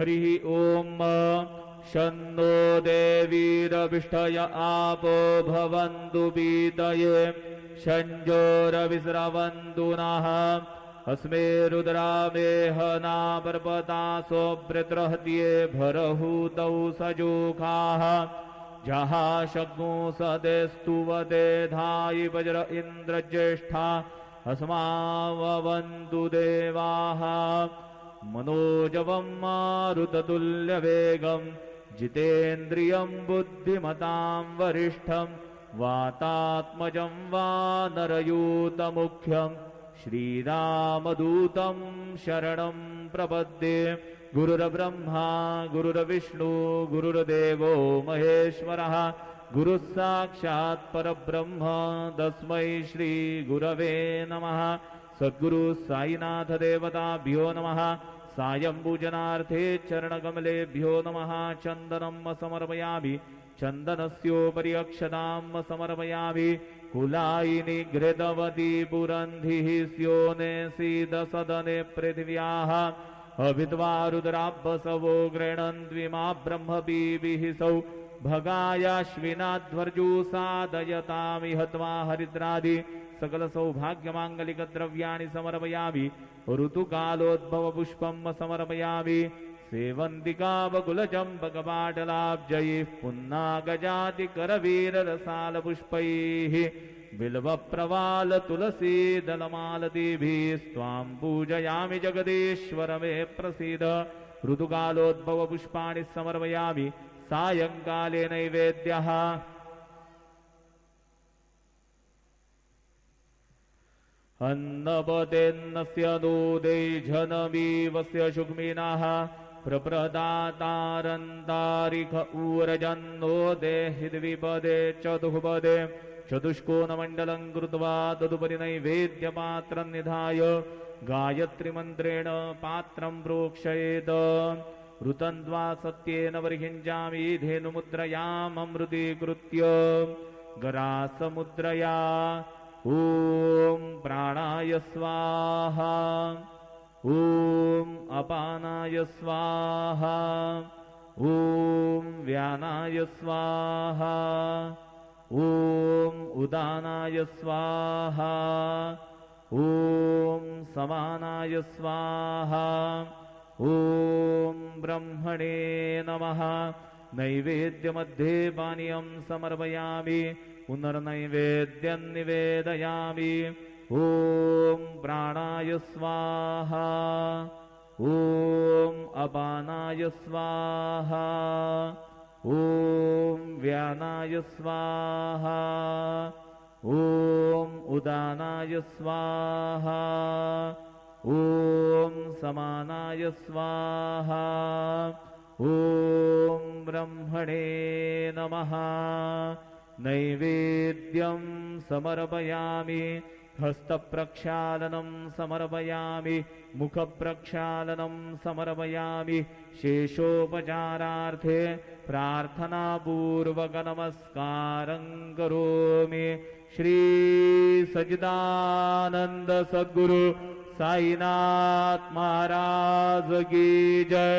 हरिः ॐ शन्नो देवीरविष्टय आपो भवन्तु बीतये शञ्जोरविस्रवन्तु नः अस्मे रुद्रामेहना पर्वतासो वृत्रहत्ये भरहूतौ सजोखाः जहाशग्नो सदेस्तु वदे धायि वज्र इन्द्रज्येष्ठा अस्मावन्तु देवाः मनोजवं मारुततुल्यवेगं जितेन्द्रियं बुद्धिमतां वरिष्ठं वातात्मजं वानरयूतमुख्यं श्रीरामदूतं शरणं प्रपद्ये। गुरुर्ब्रह्मा गुरुर्विष्णु गुरुर्देवो महेश्वरः गुरुः साक्षात् परब्रह्म तस्मै श्रीगुरवे नमः। सद्गुरु साईनाथ देवताभ्यो नमः। सायंपूजनार्थे चरणकमलेभ्यो नमः। चन्दनं समर्पयामि चन्दनस्योपरि अक्षतां समर्पयामि। कुलायिनी घृतवती पुरन्धिः स्योने सीदसदने पृथिव्याः अभिद्वा रुद्राभ्वसवो गृह्णन्त्विमा ब्रह्मपीभिः सौ भगायाश्विनाध्वर्जु साधयतामि हत्वा हरिद्रादि सकल सौभाग्यमांगलिक द्रव्याणि समर्पयामि। ऋतुकालोद्भवपुष्पं समर्पयामि। सेवन्तिकावकुलचम्पकपाटलाब्जैः पुन्नागजातिकरवीररसालपुष्पैः बिल्वप्रवालतुलसीदलमालतीभिः स्वां पूजयामि जगदीश्वर मे प्रसीद। ऋतुकालोद्भवपुष्पाणि समर्पयामि। सायंकाले नैवेद्यः अन्नपतेन्नस्य दूधे जनमीवस्य शुग्मिनः प्रप्रदातारन्तारिख ऊरजन्नो देहि द्विपदे चतुःपदे चतुष्कोणमण्डलं कृत्वा तदुपरि नैवेद्यपात्रं निधाय गायत्रीमन्त्रेण पात्रं प्रोक्षयेत्। ऋतन्त्वा सत्येन वर्हिञ्जामि धेनुमुद्रयाममृतीकृत्य गरासमुद्रया ॐ प्राणाय स्वाहा ॐ अपानाय स्वाहा ॐ व्यानाय स्वाहा ॐ उदानाय स्वाहा ॐ समानाय स्वाहा ॐ ब्रह्मणे नमः। नैवेद्यमध्ये पानीयं समर्पयामि। पुनर्नैवेद्यं निवेदयामि। ॐ प्राणाय स्वाहा ॐ अपानाय स्वाहा ॐ व्यानाय स्वाहा ॐ उदानाय स्वाहा ॐ समानाय स्वाहा ॐ ब्रह्मणे नमः। नैवेद्यं समर्पयामि। हस्तप्रक्षालनं समर्पयामि। मुखप्रक्षालनं समर्पयामि। शेषोपचारार्थे प्रार्थनापूर्वकनमस्कारं करोमि। श्री सच्चिदानंद सद्गुरु साईनाथ महाराज की जय।